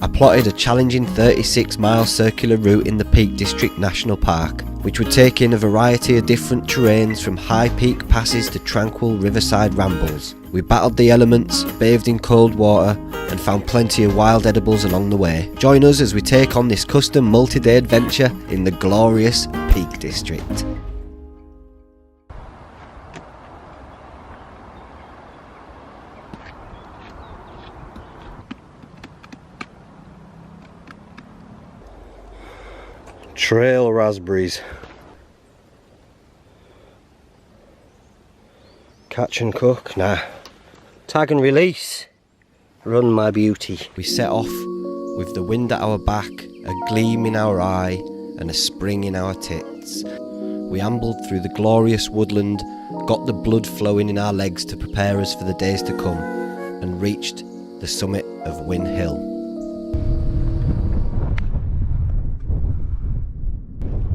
I plotted a challenging 36-mile circular route in the Peak District National Park, which would take in a variety of different terrains from high peak passes to tranquil riverside rambles. We battled the elements, bathed in cold water, and found plenty of wild edibles along the way. Join us as we take on this custom multi-day adventure in the glorious Peak District. Trail raspberries. Catch and cook? Nah. Tag and release. Run my beauty. We set off with the wind at our back, a gleam in our eye and a spring in our tits. We ambled through the glorious woodland, got the blood flowing in our legs to prepare us for the days to come, and reached the summit of Win Hill.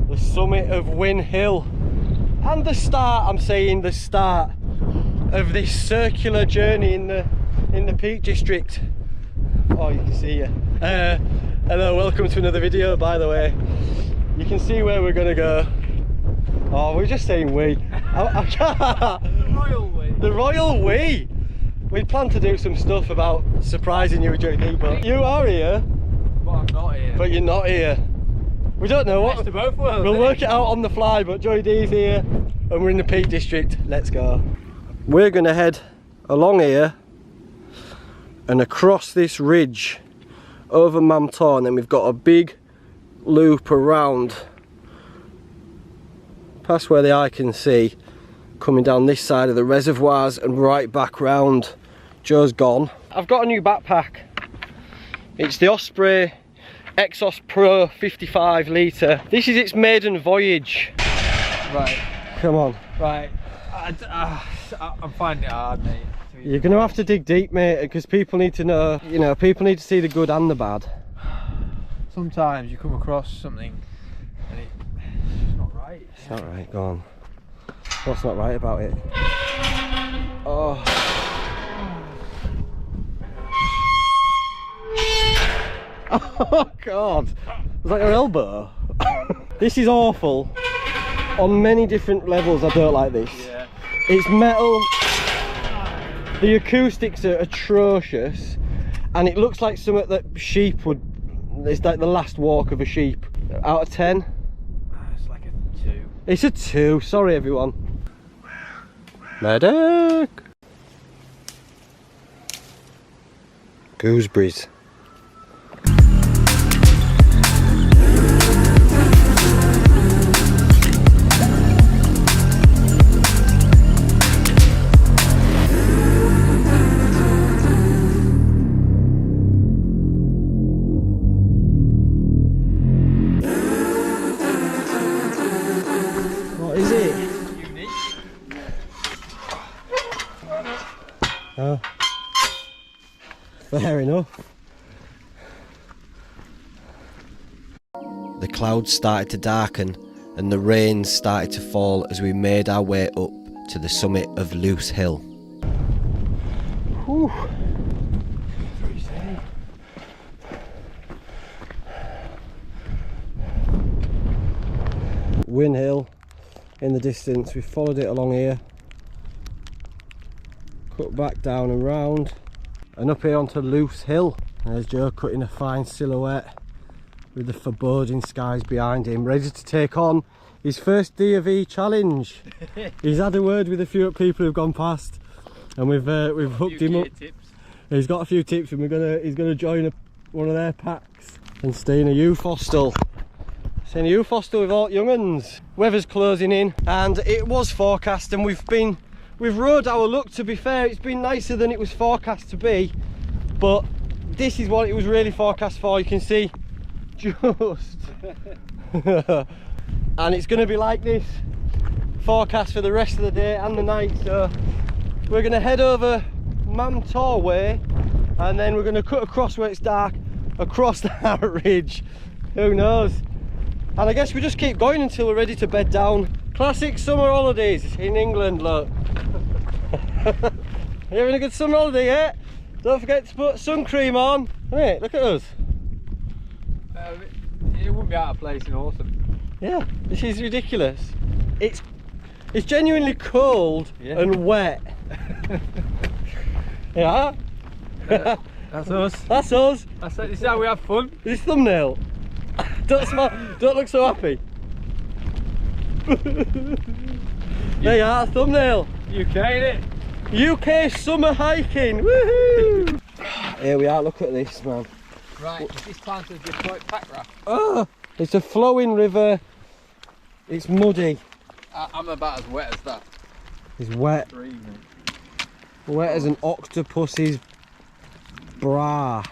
The summit of Win Hill, and the start, I'm saying the start of this circular journey in the Peak District. Oh, you can see you. Hello, welcome to another video. By the way, you can see where we're gonna go. Oh, we're just saying we. The Royal We. The Royal We. We plan to do some stuff about surprising you with JD, but you are here. But I'm not here. But you're not here. We don't know what. Both worlds, we'll work it out on the fly, but Joey D's here and we're in the Peak District. Let's go. We're going to head along here and across this ridge over Mam Tor, and then we've got a big loop around past where the eye can see, coming down this side of the reservoirs and right back round. Joe's gone. I've got a new backpack. It's the Osprey Exos Pro 55 litre. This is its maiden voyage. Right. Come on. Right. I'm finding it hard, mate. You're going to have to dig deep, mate, because people need to know, you know, people need to see the good and the bad. Sometimes you come across something and it's not right. It's not right, go on. What's not right about it? Oh. Oh God, was that your elbow? This is awful on many different levels. I don't like this. Yeah. It's metal, the acoustics are atrocious, and it looks like something that sheep would, it's like the last walk of a sheep. Out of 10? It's like a 2. It's a 2, sorry everyone. Medic! Gooseberries. What is it? Unique. Oh. Fair enough. The clouds started to darken and the rains started to fall as we made our way up to the summit of Loose Hill. Whew. Win Hill in the distance. We followed it along here, cut back down and round, and up here onto Loose Hill. There's Joe cutting a fine silhouette with the foreboding skies behind him, ready to take on his first D&V challenge. He's had a word with a few people who've gone past, and we've hooked him up. Tips. He's got a few tips, and he's gonna join one of their packs and stay in a youth hostel. Stay in a youth hostel with all young'uns. Weather's closing in, and it was forecast, and we've rode our luck. To be fair, it's been nicer than it was forecast to be, but this is what it was really forecast for. You can see just and it's going to be like this forecast for the rest of the day and the night. So we're going to head over Mam Tor way, and then we're going to cut across where it's dark, across that ridge. Who knows? And I guess we just keep going until we're ready to bed down. Classic summer holidays in England, look. You having a good summer holiday yet? Don't forget to put sun cream on. Mate, look at us. It wouldn't be out of place in autumn. Yeah, this is ridiculous. It's genuinely cold and wet. Yeah. That's us. That's us. This is how we have fun. This thumbnail. Don't look so happy. There you are, thumbnail. UK, innit? UK summer hiking. Woohoo! Here we are. Look at this, man. Right, is this time to deploy pack raft? Oh, it's a flowing river. It's muddy. I'm about as wet as that. It's wet. Wet as an octopus's bra.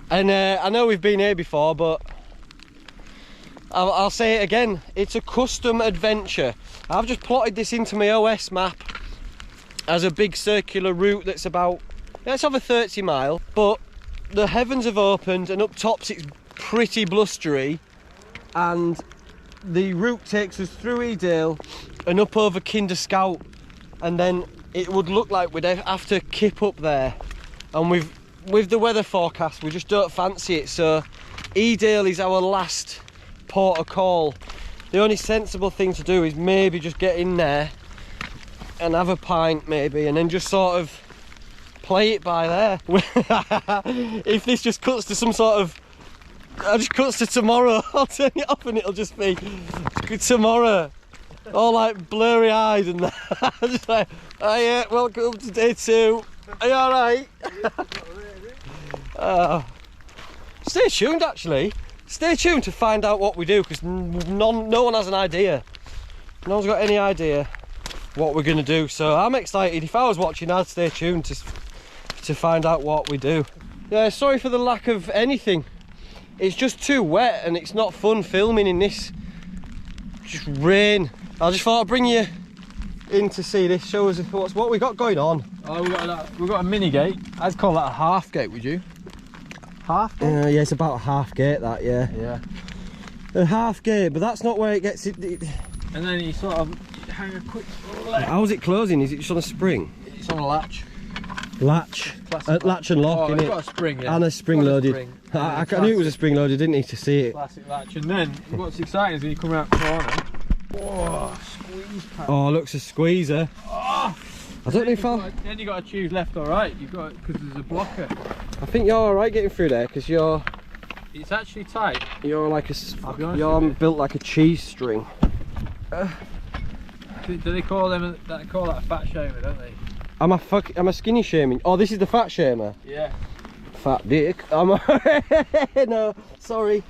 And I know we've been here before, but I'll say it again. It's a custom adventure. I've just plotted this into my OS map as a big circular route that's about, let's have a 30 mile, but the heavens have opened and up tops it's pretty blustery, and the route takes us through Edale and up over Kinder Scout, and then it would look like we'd have to kip up there, and with the weather forecast we just don't fancy it, so Edale is our last port of call. The only sensible thing to do is maybe just get in there and have a pint maybe, and then just sort of play it by there. If this just cuts to some sort of, just cuts to tomorrow, I'll turn it off and it'll just be tomorrow. All like blurry eyed and that. Just like, oh yeah, welcome to day 2. Are you alright? Stay tuned actually. Stay tuned to find out what we do, because no one has an idea. No one's got any idea what we're going to do, so I'm excited. If I was watching, I'd stay tuned to find out what we do. Yeah, sorry for the lack of anything. It's just too wet and it's not fun filming in this just rain. I just thought I'd bring you in to see this, show us what we got going on. Oh, we've got a mini gate. I'd call that a half gate, would you? Half gate? Yeah, it's about a half gate, that, yeah. Yeah. A half gate, but that's not where it gets it. And then you sort of hang a quick. How's it closing? Is it just on a spring? It's on a latch. Latch. Latch and lock, oh, innit? It's got a spring, yeah. And a spring loaded. Spring. I knew it was a spring loaded, didn't need to see it. Classic latch. And then what's exciting is when you come around the corner. Oh, squeeze pack. Oh, looks a squeezer. Oh, I don't know if then you got to choose left or right. You've got, because there's a blocker. I think you're alright getting through there, because you're It's actually tight. like I'll be honest you're with you. built like a cheese string. Do they call them? They call that a fat shamer, don't they? Am I skinny shaming? Oh, this is the fat shamer. Yeah. Fat dick. No, sorry.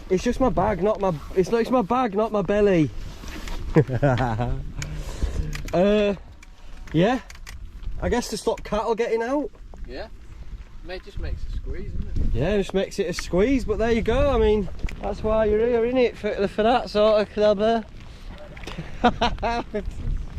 It's just my bag, not my. It's my bag, not my belly. Yeah. I guess to stop cattle getting out. Yeah. Mate, just makes a squeeze, doesn't it? Yeah, it just makes it a squeeze. But there you go. I mean, that's why you're here, innit? For that sort of clubber.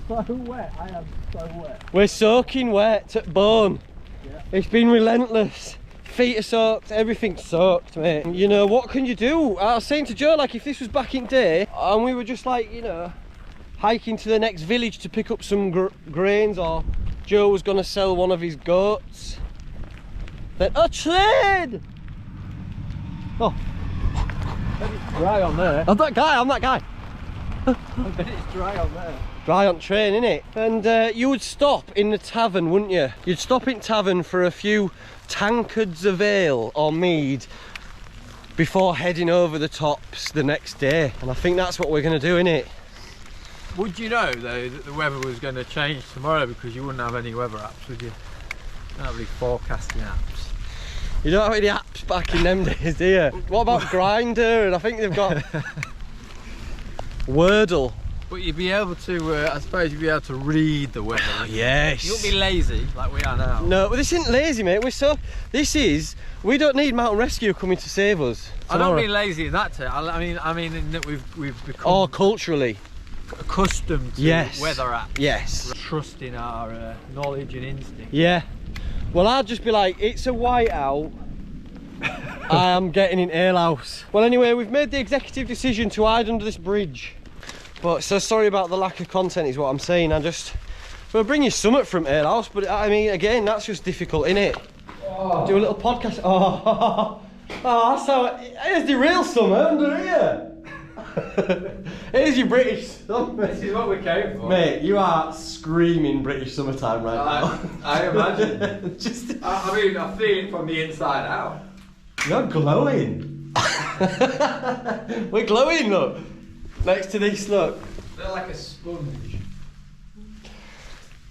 So wet. I am so wet. We're soaking wet to bone. Yeah. It's been relentless. Feet are soaked, everything's soaked, mate. You know, what can you do? I was saying to Joe, like, if this was back in day and we were just like, you know, hiking to the next village to pick up some grains, or Joe was going to sell one of his goats, then a train! Oh, It's dry on there. I'm that guy. I bet it's dry on there. Dry on train, innit? And you would stop in the tavern, wouldn't you? You'd stop in tavern for a few tankards of ale or mead before heading over the tops the next day. And I think that's what we're going to do, innit? Would you know though that the weather was going to change tomorrow, because you wouldn't have any weather apps, would you? You don't have any forecasting apps. You don't have any apps back in them days, do you? What about Grindr? And I think they've got Wordle. But you'd be able to, I suppose you'd be able to read the weather. Yes. You wouldn't be lazy like we are now. No, but this isn't lazy, mate. We don't need Mountain Rescue coming to save us I tomorrow. don't mean lazy in that term. I mean in that we've become Or culturally. accustomed to Yes. weather apps. Yes. Trusting our knowledge and instinct. Yeah. Well, I'd just be like, it's a white out. I am getting in alehouse. Well, anyway, we've made the executive decision to hide under this bridge. But so sorry about the lack of content is what I'm saying. We'll bring you something from alehouse, but I mean, again, that's just difficult, innit? Oh. Do a little podcast. Oh, Oh, that's how. Here's the real summer under here. Here's your British summer. This is what we came for. Mate, you are screaming British summertime right now. I imagine. Just. I mean, I feel it from the inside out. You're glowing. We're glowing, look. Next to this, look. They're like a sponge.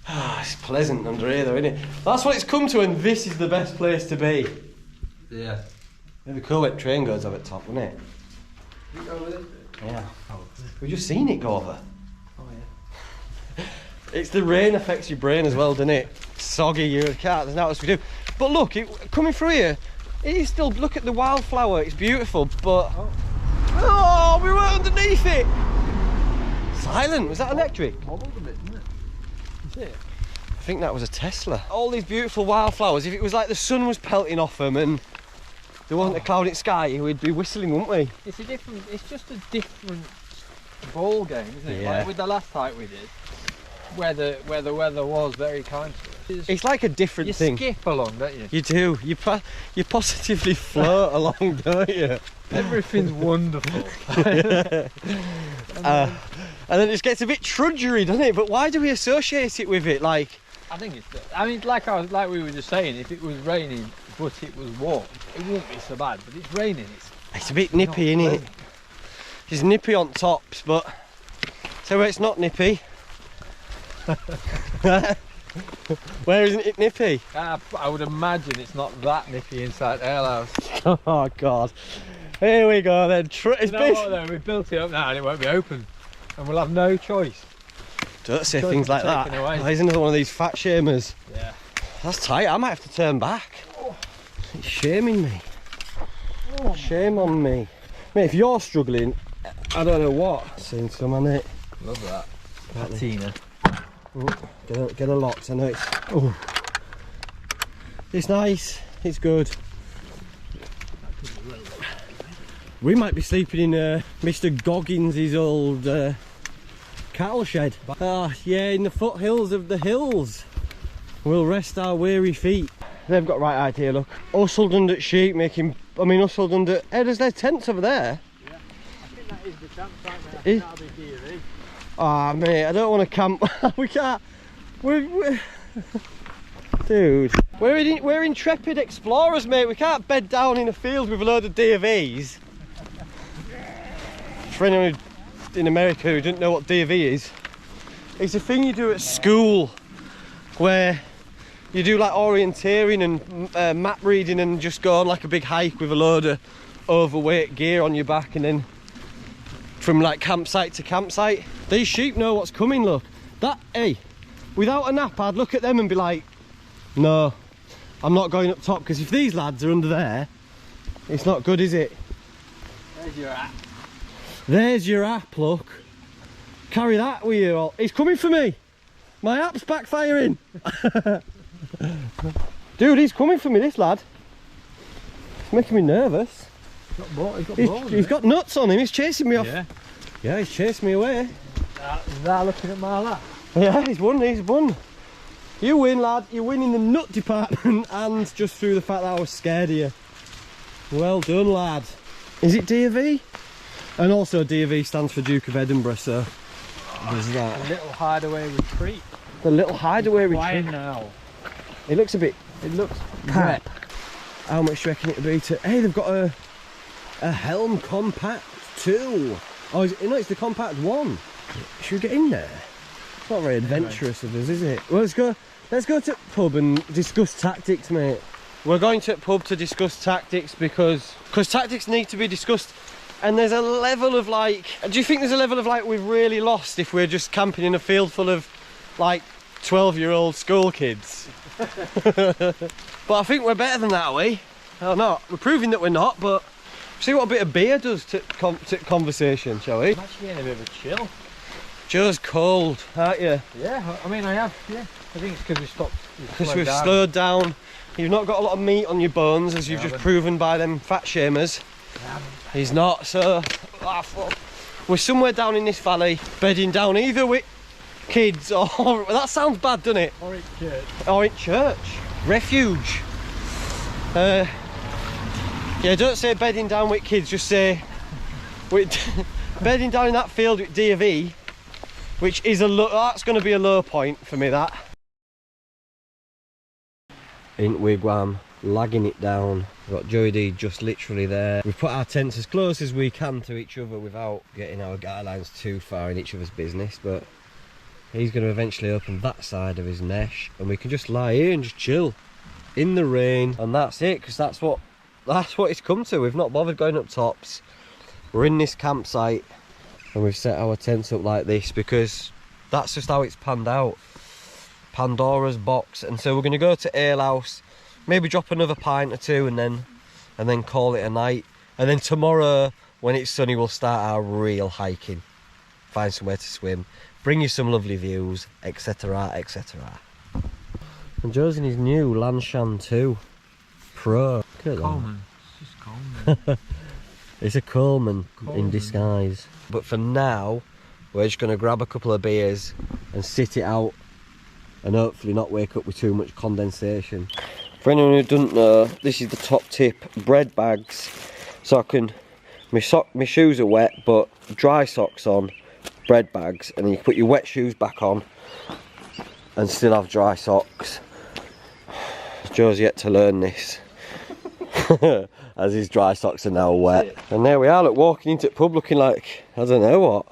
Ah, it's pleasant under here, though, isn't it? That's what it's come to, and this is the best place to be. Yeah. It'd be cool when train goes over the top, wouldn't it? You go with it? Yeah. We've just seen it go over. Oh yeah. It's the rain affects your brain as well, doesn't it? Soggy, you can't. There's nothing else we do. But look, coming through here, it is still. Look at the wildflower. It's beautiful, but oh, we were underneath it. Silent. Was that electric? Wobbled a bit, didn't it? Is it? I think that was a Tesla. All these beautiful wildflowers. If it was like the sun was pelting off them and there wasn't a clouded sky, we'd be whistling, wouldn't we? It's a different. It's just a different ball game, isn't it? Yeah. Like with the last hike we did, where the weather was very kind to us. It's like a different You thing. skip along, don't you? You do. You positively float along, don't you? Everything's wonderful. And then it just gets a bit trudgery, doesn't it? But why do we associate it with it? Like, I think it's. I mean, like we were just saying, if it was raining but it was warm, it wouldn't be so bad. But it's raining. it's a bit nippy, isn't it? It's nippy on tops, but so where it's not nippy. Where isn't it nippy? I would imagine it's not that nippy inside Ale House. Oh God! Here we go then. It's You know what, though? We've built it up now and it won't be open, and we'll have no choice. Don't say Choice things is like that. taken away. Oh, here's another one of these fat shamers. Yeah. That's tight. I might have to turn back. It's shaming me. Shame on me. Mate, if you're struggling, I don't know what. Seen some on it. Love that. Patina. Get a lot. I know it's. Oh, it's nice. It's good. We might be sleeping in Mr. Goggins' old cattle shed. Ah, yeah, in the foothills of the hills. We'll rest our weary feet. They've got right idea, look. Hustled under sheep, hustled under. Hey, there's their tents over there. Yeah. I think that is the campsite, mate. I think that'll be DV. Ah, mate, I don't want to camp. We can't. We're dude, we're intrepid explorers, mate. We can't bed down in a field with a load of DVs. For anyone in America who didn't know what DV is, it's a thing you do at school where you do like orienteering and map reading and just go on like a big hike with a load of overweight gear on your back, and then from like campsite to campsite. These sheep know what's coming, look. That, hey, without a nap I'd look at them and be like, no, I'm not going up top, because if these lads are under there, it's not good, is it? There's your app. There's your app, look. Carry that with you all. He's coming for me. My app's backfiring. Dude, he's coming for me, this lad. It's making me nervous. He's got nuts on him, he's chasing me off. Yeah, he's chasing me away. Is that looking at my lap? Yeah, he's won. You win, lad. You win in the nut department and just through the fact that I was scared of you. Well done, lad. Is it DV? And also DV stands for Duke of Edinburgh, so there's that. A little hideaway retreat. The little hideaway Why retreat. now? It looks a bit. It looks Crap. How much do you reckon it would be to? Hey, they've got a Helm Compact 2. Oh, no, it's the Compact 1. Should we get in there? It's not very adventurous of us, is it? Well, let's go to the pub and discuss tactics, mate. We're going to the pub to discuss tactics because tactics need to be discussed. And there's a level of like, do you think there's a level of like we've really lost if we're just camping in a field full of like 12-year-old school kids? But I think we're better than that, are we? Or not? We're proving that we're not, but see what a bit of beer does to conversation, shall we? I'm actually getting a bit of a chill. Joe's cold, aren't you? Yeah, I mean I have, yeah. I think it's because we stopped. Because we've slowed down. You've not got a lot of meat on your bones, as you've just proven by them fat shamers. He's not, so we're somewhere down in this valley, bedding down either with kids or, that sounds bad, doesn't it? Or at church. Or in church. Refuge. Yeah, Yeah, don't say bedding down with kids, just say bedding down in that field with D of E, which is that's going to be a low point for me, that. In Wigwam, lagging it down. We've got Joey D just literally there. We've put our tents as close as we can to each other without getting our guidelines too far in each other's business, but he's going to eventually open that side of his mesh and we can just lie here and just chill in the rain, and that's it, because that's what it's come to. We've not bothered going up tops. We're in this campsite and we've set our tents up like this because that's just how it's panned out. Pandora's box. And so we're going to go to Ale House, maybe drop another pint or two and then call it a night. And then tomorrow when it's sunny we'll start our real hiking, find somewhere to swim, bring you some lovely views, etc, etc. And Joe's in his new Lanshan 2 Pro. Coleman. It's just Coleman. It's a Coleman in disguise. But for now, we're just going to grab a couple of beers and sit it out and hopefully not wake up with too much condensation. For anyone who doesn't know, this is the top tip, bread bags. So I can, my shoes are wet, but dry socks on, bread bags, and then you can put your wet shoes back on and still have dry socks. Joe's yet to learn this. As his dry socks are now wet. And there we are, look, walking into the pub looking like, I don't know what,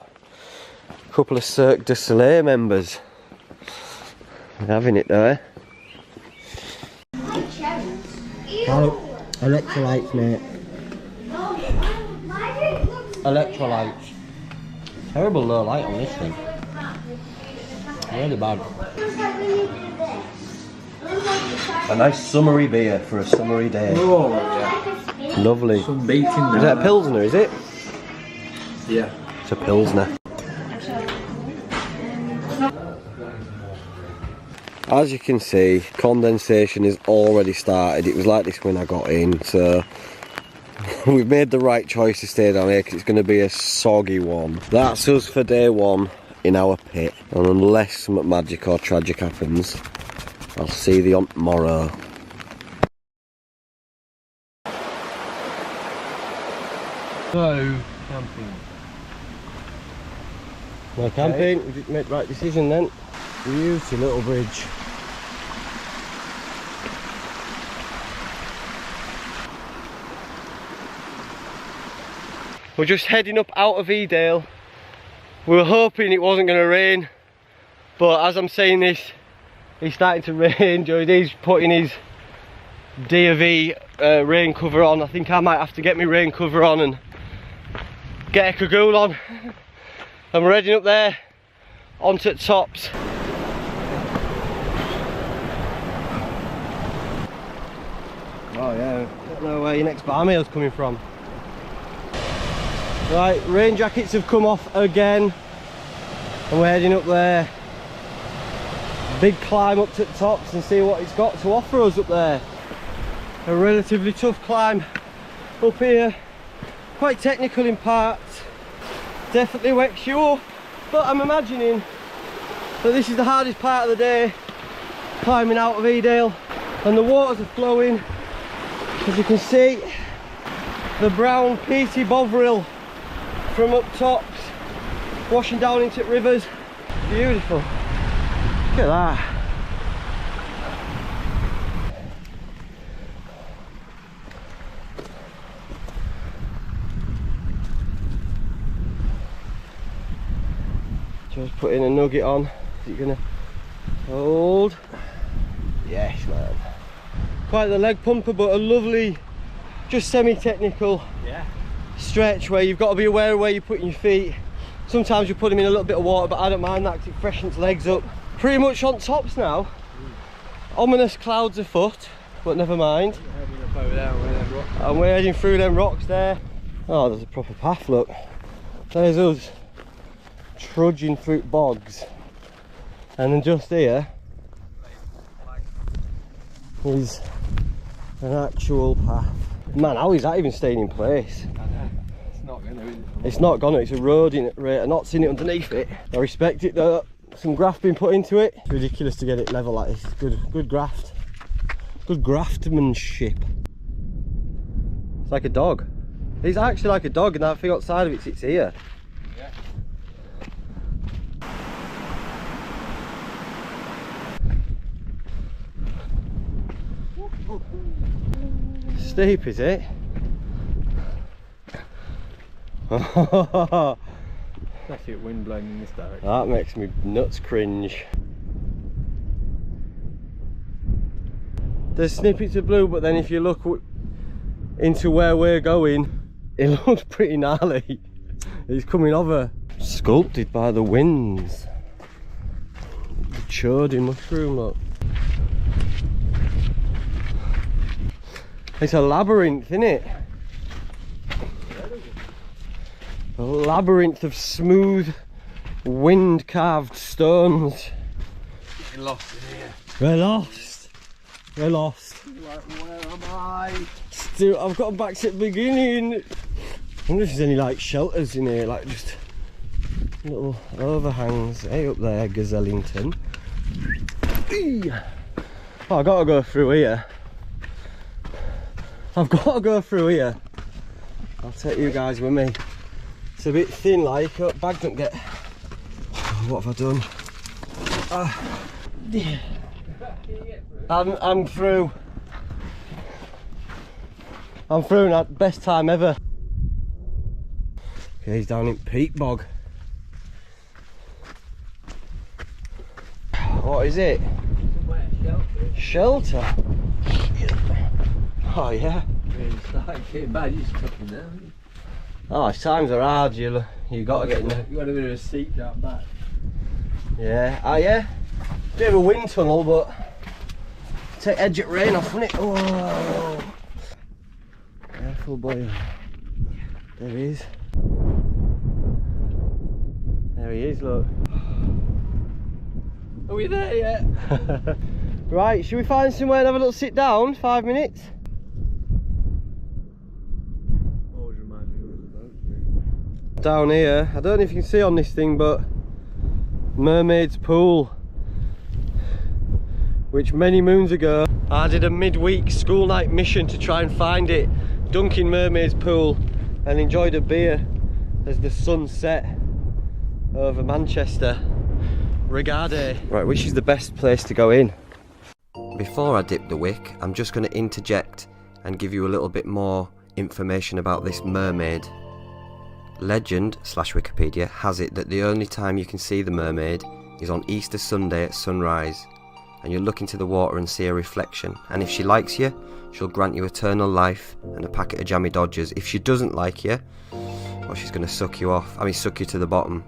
a couple of Cirque du Soleil members. Having it there. Oh, electrolytes, mate. Electrolytes. Terrible low light on this thing. Really bad. A nice summery beer for a summery day. Oh, yeah. Lovely. Some beating now. Is that a Pilsner, is it? Yeah. It's a Pilsner. As you can see, condensation is already started. It was like this when I got in, so we've made the right choice to stay down here because it's going to be a soggy one. That's us for day one in our pit, and unless something magic or tragic happens, I'll see you on tomorrow. So, camping. No camping, we didn't make the right decision then. We used your little bridge. We're just heading up out of Edale. We were hoping it wasn't going to rain, but as I'm saying this, it's starting to rain. Joey D's putting his D of E rain cover on. I think I might have to get my rain cover on and get a cagoule on. And we're heading up there onto the tops. Oh yeah, I don't know where your next bar meal's coming from. Right, rain jackets have come off again and we're heading up there. Big climb up to the tops and see what it's got to offer us up there. A relatively tough climb up here, quite technical in parts, definitely wet shoe, but I'm imagining that this is the hardest part of the day, climbing out of Edale, and the waters are flowing. As you can see, the brown peaty Bovril from up tops washing down into rivers. Beautiful. Look at that. Just putting a nugget on. Is it gonna hold? Yes, man. Quite the leg pumper, but a lovely, just semi-technical stretch where you've got to be aware of where you're putting your feet. Sometimes you put them in a little bit of water, but I don't mind that because it freshens legs up. Pretty much on tops now. Ominous clouds afoot, but never mind. And we're heading through them rocks there. Oh, there's a proper path, look. There's us trudging through bogs. And then just here is an actual path. Man, how is that even staying in place? It's not going to, is it? It's not gonna, it's eroding at rate. I'm not seeing it underneath it. I respect it though. Some graft being put into it. It's ridiculous to get it level like this. Good graft. Good graftsmanship. It's like a dog. It's actually like a dog, and that thing outside of it's ear. Yeah. Steep, is it? Especially at wind blowing in this direction. That makes me nuts cringe. There's snippets of blue, but then if you look into where we're going, it looks pretty gnarly. It's coming over. Sculpted by the winds. The chody mushroom, look. It's a labyrinth, isn't it? A labyrinth of smooth, wind-carved stones. Getting lost in here. We're lost. We're lost. Like, where am I? Still, I've got back to the beginning. I wonder if there's any like shelters in here, like just little overhangs. Hey, up there, Gazellington. Oh, I gotta go through here. I've got to go through here. I'll take you guys with me. It's a bit thin, like, bag don't get. Oh, what have I done? I'm through. I'm through now. Best time ever. Okay, he's down in Peat Bog. What is it? Shelter. Oh yeah. It's like getting bad, you're stuck in there. Oh, times are hard. You got to get in there. You got a bit of a seat down back. Yeah. Oh yeah. Bit of a wind tunnel, but take edge at rain off, wouldn't it? Oh. Careful, boy. There he is. There he is. Look. Are we there yet? Right. Should we find somewhere and have a little sit down? 5 minutes. Down here, I don't know if you can see on this thing, but Mermaid's Pool, which many moons ago I did a midweek school night mission to try and find it. Dunkin' Mermaid's Pool, and enjoyed a beer as the sun set over Manchester. Regardez. Right, which is the best place to go in? Before I dip the wick, I'm just going to interject and give you a little bit more information about this mermaid. Legend / Wikipedia has it that the only time you can see the mermaid is on Easter Sunday at sunrise, and you look into the water and see a reflection, and if she likes you, she'll grant you eternal life and a packet of jammy Dodgers. If she doesn't like you, well, she's going to suck you to the bottom.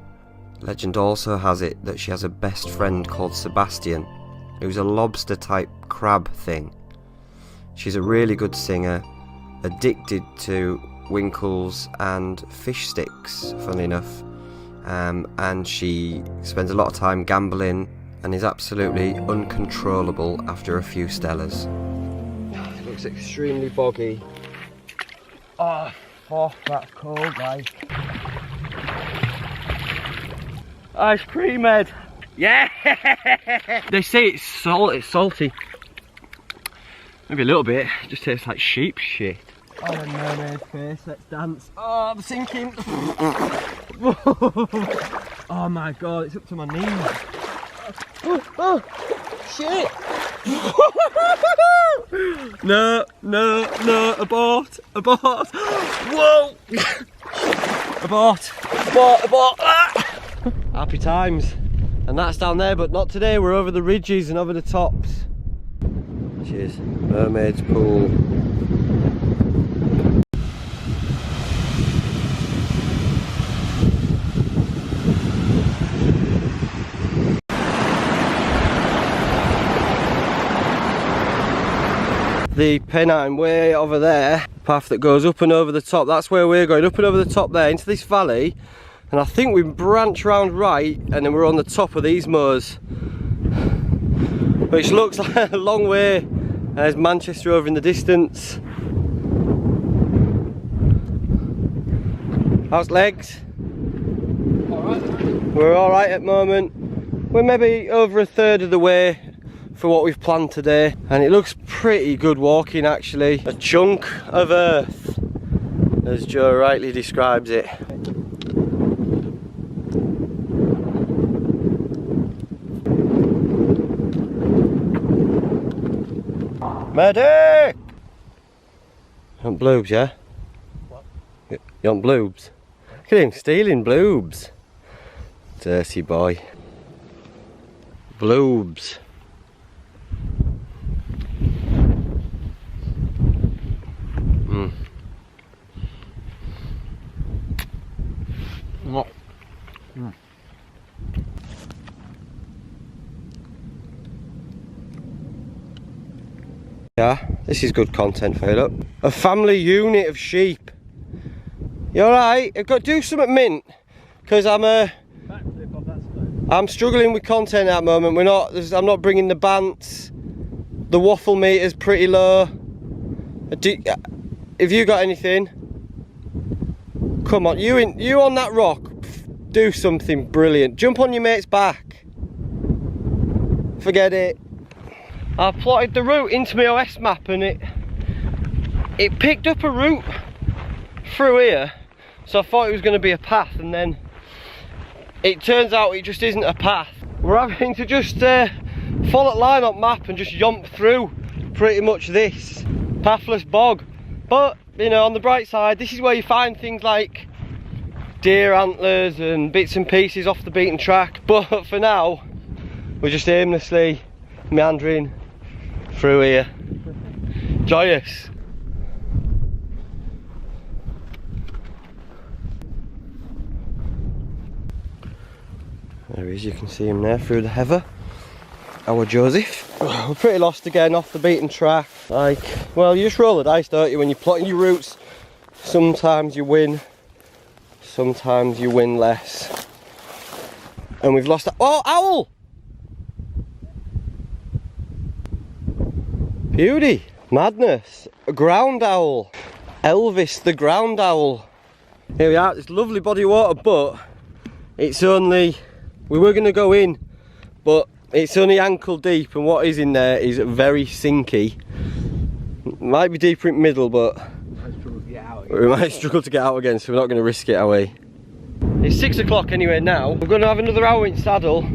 Legend also has it that she has a best friend called Sebastian, who's a lobster type crab thing. She's a really good singer, addicted to winkles and fish sticks, funnily enough, and she spends a lot of time gambling and is absolutely uncontrollable after a few Stellas. It looks extremely boggy. Oh, fuck, that's cold, guys. Ice cream head. Yeah. They say it's salty. Maybe a little bit. It just tastes like sheep shit. Oh, the mermaid face, let's dance. Oh, I'm sinking. Oh my god, it's up to my knees. Oh, shit. No, abort. Whoa. Abort. Ah. Happy times. And that's down there, but not today. We're over the ridges and over the tops. Cheers. Mermaid's Pool. The Pennine Way over there, path that goes up and over the top, that's where we're going, up and over the top there into this valley, and I think we branch round right and then we're on the top of these moors, which looks like a long way. There's Manchester over in the distance. How's legs? Alright. We're alright at the moment. We're maybe over a third of the way for what we've planned today, and it looks pretty good walking actually. A chunk of earth as Joe rightly describes it. Medic! You want bloobs, yeah? What? You want bloobs? Look at him stealing bloobs. Dirty boy. Bloobs. What? Yeah, this is good content for you, look. A family unit of sheep. You alright? I've got to do something mint. Because I'm struggling with content at the moment. I'm not bringing the bants. The waffle meter's pretty low. Have you got anything? Come on, you on that rock. Do something brilliant. Jump on your mate's back. Forget it. I plotted the route into my OS map and it picked up a route through here. So I thought it was going to be a path, and then it turns out it just isn't a path. We're having to just follow the line up map and just yomp through pretty much this pathless bog. But, you know, on the bright side, this is where you find things like deer antlers and bits and pieces off the beaten track. But for now, we're just aimlessly meandering through here. Joyous. There he is, you can see him there through the heather. Our Joseph. We're pretty lost again, off the beaten track. Like, well, you just roll the dice, don't you, when you're plotting your routes. Sometimes you win, sometimes you win less. And we've lost that. Oh, owl! Beauty, madness, a ground owl. Elvis the ground owl. Here we are, it's lovely body of water, but it's only, we were going to go in, but it's only ankle deep, and what is in there is very sinky. Might be deeper in the middle, but we might struggle to get out again, so we're not going to risk it, are we? It's 6 o'clock anyway now. We're going to have another hour in saddle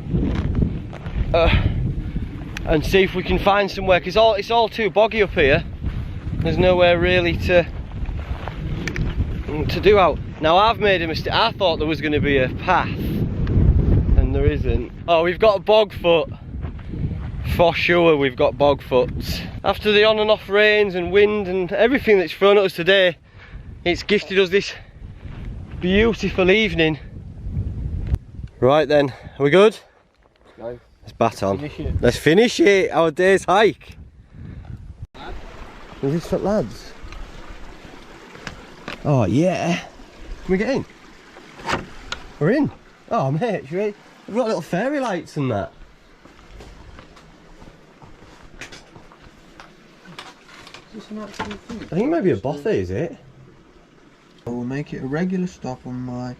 and see if we can find somewhere, because it's all too boggy up here. There's nowhere really to do out. Now I've made a mistake. I thought there was going to be a path, and there isn't. Oh, we've got a bog foot. For sure we've got bog foots. After the on and off rains and wind and everything that's thrown at us today, it's gifted us this beautiful evening. Right then, are we good? No. Let's bat on. Let's finish it, our day's hike. Is this for lads? Oh yeah. Can we get in? We're in. Oh mate, we've got little fairy lights and that. Is this an actual thing? I think it might be a bothy, is it? I will make it a regular stop on my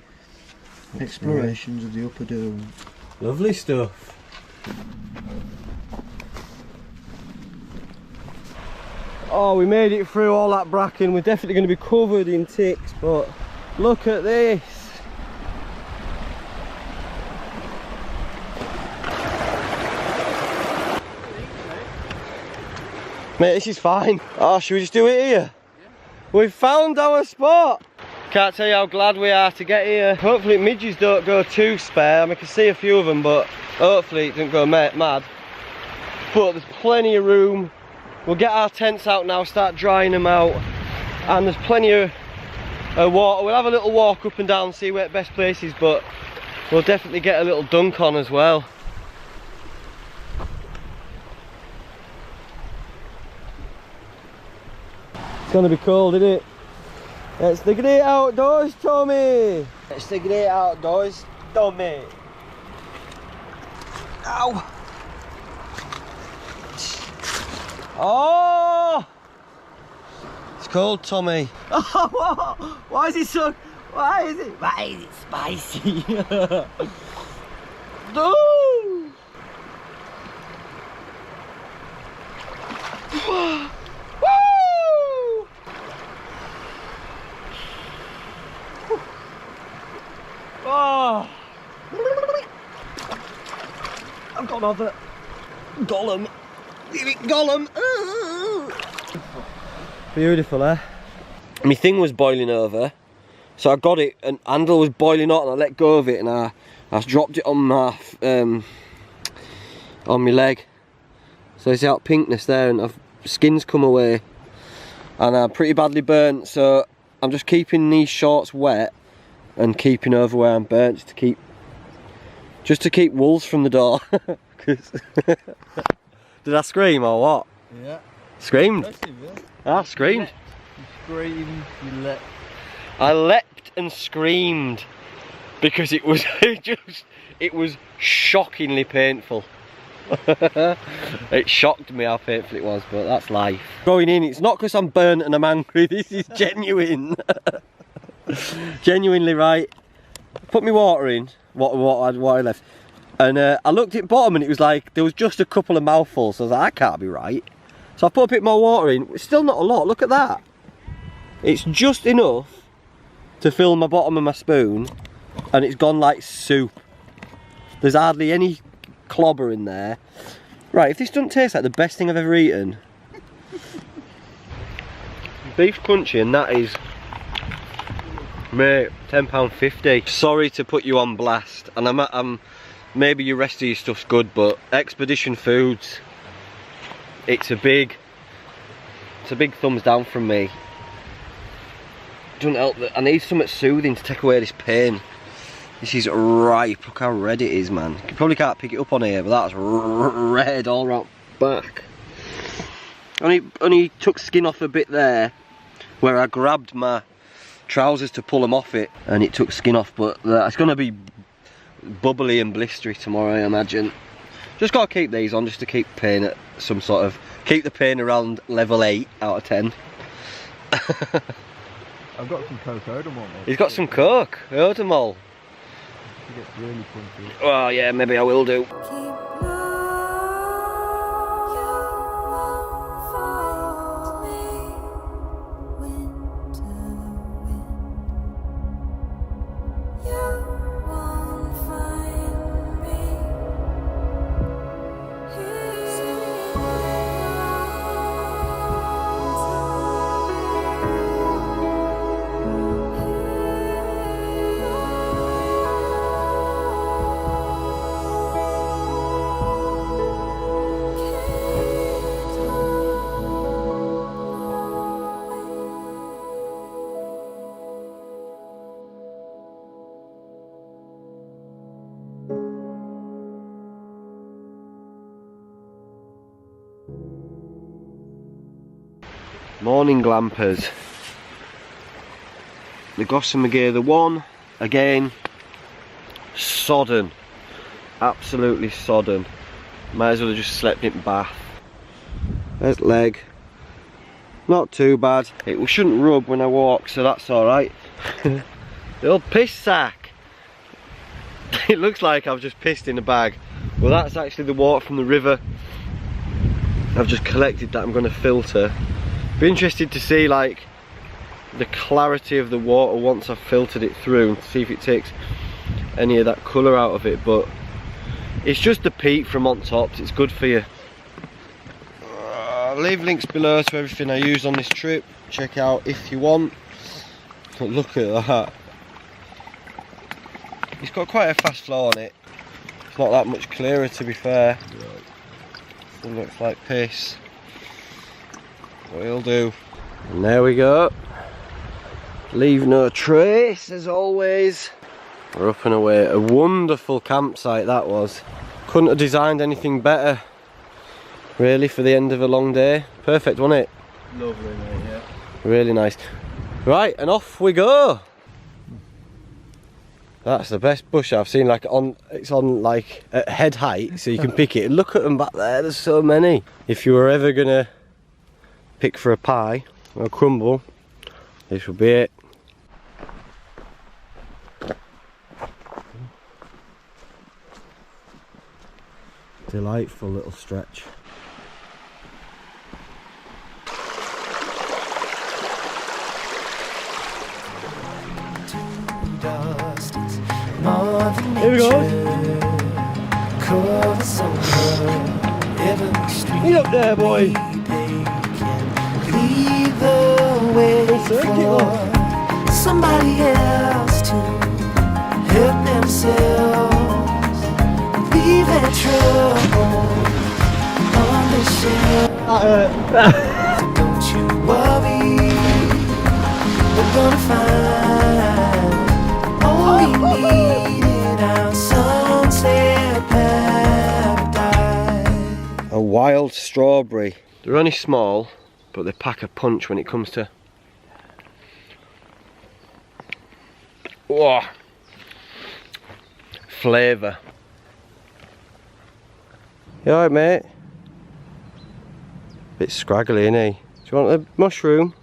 explorations of the Upper Dome. Lovely stuff. Oh, we made it through all that bracken. We're definitely going to be covered in ticks, but look at this. Mate, this is fine. Oh, should we just do it here? Yeah. We've found our spot. Can't tell you how glad we are to get here. Hopefully midges don't go too spare. I mean, I can see a few of them, but hopefully it doesn't go mad. But there's plenty of room. We'll get our tents out now, start drying them out. And there's plenty of water. We'll have a little walk up and down, see where the best place is, but we'll definitely get a little dunk on as well. It's gonna be cold, isn't it? It's the great outdoors, Tommy! It's the great outdoors, Tommy! Ow! Oh! It's cold, Tommy. Oh, why is it so... Why is it spicy? No! Woo! Oh! I've got another Gollum. Gollum! Beautiful, eh? My thing was boiling over, so I got it, and handle was boiling hot, and I let go of it, and I dropped it on my leg. So it's out pinkness there, and skin's come away, and I'm pretty badly burnt. So I'm just keeping these shorts wet and keeping over where I'm burnt, just to keep wolves from the door. Did I scream or what? Yeah. Screamed. Impressive, yeah. I screamed. You screamed, you leapt. I leapt and screamed because it was it was shockingly painful. It shocked me how painful it was, but that's life. Going in, it's not because I'm burnt and I'm angry. This is genuine. Genuinely, right. Put my water in. What I left, and I looked at bottom and it was like there was just a couple of mouthfuls. So I was like, that can't be right. So I put a bit more water in. It's still not a lot. Look at that. It's just enough to fill my bottom of my spoon, and it's gone like soup. There's hardly any clobber in there. Right, if this doesn't taste like the best thing I've ever eaten. Beef crunchy, and that is, mate, £10.50. Sorry to put you on blast, and I'm maybe your rest of your stuff's good, but Expedition Foods, it's a big thumbs down from me. Doesn't help that I need something soothing to take away this pain. This is ripe. Look how red it is, man. You probably can't pick it up on here, but that's red all right back. Only took skin off a bit there, where I grabbed my trousers to pull them off it, and it took skin off. But it's going to be bubbly and blistery tomorrow, I imagine. Just got to keep these on, just to keep pain at some sort of, keep the pain around level 8 out of 10. I've got some Coke Odamol. He's got some Coke Odamol. It gets really punchy. Well, yeah, maybe I will do. Morning glampers. The Gossamer the one, again, sodden. Absolutely sodden. Might as well have just slept in bath. There's leg. Not too bad. It shouldn't rub when I walk, so that's alright. The old piss sack. It looks like I've just pissed in a bag. Well, that's actually the water from the river. I've just collected that I'm going to filter. Be interested to see like the clarity of the water once I've filtered it through, and see if it takes any of that colour out of it. But it's just the peat from on top. It's good for you. I'll leave links below to everything I use on this trip. Check out if you want. But look at that. It's got quite a fast flow on it. It's not that much clearer, to be fair. It looks like piss. Will do. And there we go. Leave no trace, as always. We're up and away. A wonderful campsite that was. Couldn't have designed anything better, really, for the end of a long day. Perfect, wasn't it? Lovely, mate, yeah. Really nice. Right, and off we go. That's the best bush I've seen. Like it's on like at head height, so you can pick it. Look at them back there. There's so many. If you were ever gonna pick for a pie or a crumble, this would be it. Delightful little stretch. Here we go. Get up there, boy. Lead the way for somebody else to help themselves. Leave their trouble on the shelf. Don't you worry, we're gonna find all we need in our sunset paradise. A wild strawberry. They're only small, but they pack a punch when it comes to. Oh, flavour. You alright, mate? Bit scraggly, innit? Do you want a mushroom?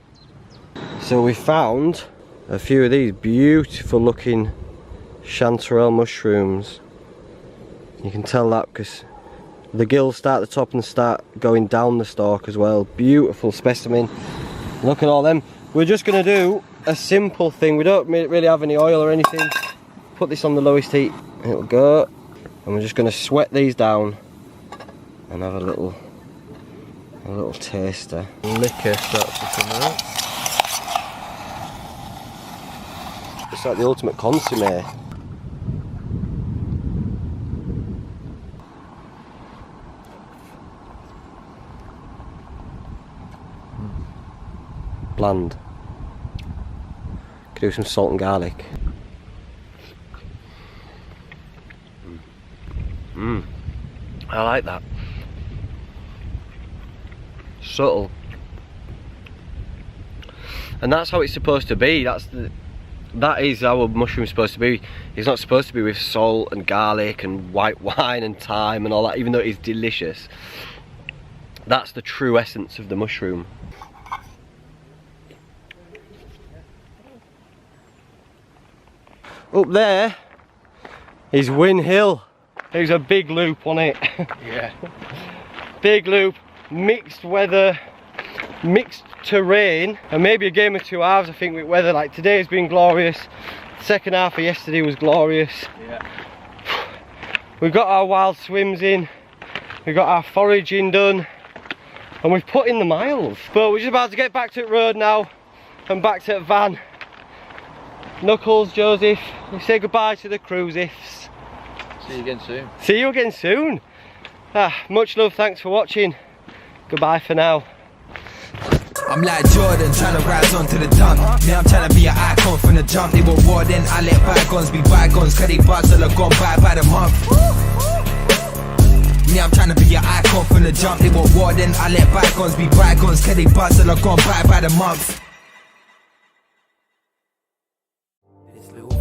So we found a few of these beautiful looking chanterelle mushrooms. You can tell that because the gills start at the top and start going down the stalk as well. Beautiful specimen. Look at all them. We're just going to do a simple thing. We don't really have any oil or anything. Put this on the lowest heat and it'll go. And we're just going to sweat these down and have a little taster. Liquor starts to come out. It's like the ultimate consommé. Bland. Could do some salt and garlic. I like that. Subtle. And that's how it's supposed to be. That is how a mushroom's supposed to be. It's not supposed to be with salt and garlic and white wine and thyme and all that, even though it is delicious. That's the true essence of the mushroom. Up there is Win Hill. There's a big loop on it. Yeah. Big loop, mixed weather, mixed terrain, and maybe a game of two halves I think with weather. Like today has been glorious, second half of yesterday was glorious. Yeah. We've got our wild swims in, we've got our foraging done, and we've put in the miles. But we're just about to get back to the road now and back to the van. Knuckles, Joseph, we say goodbye to the cruisists. See you again soon. See you again soon. Much love, thanks for watching. Goodbye for now. I'm like Jordan, trying to rise onto the top. Me, I'm trying to be an icon from the jump. They were warden, I let bygones be bygones. Cause they bars all are gone by the month. Me, I'm trying to be an icon from the jump. They were warden, I let bygones be bygones. Cause they bars all are gone by the month.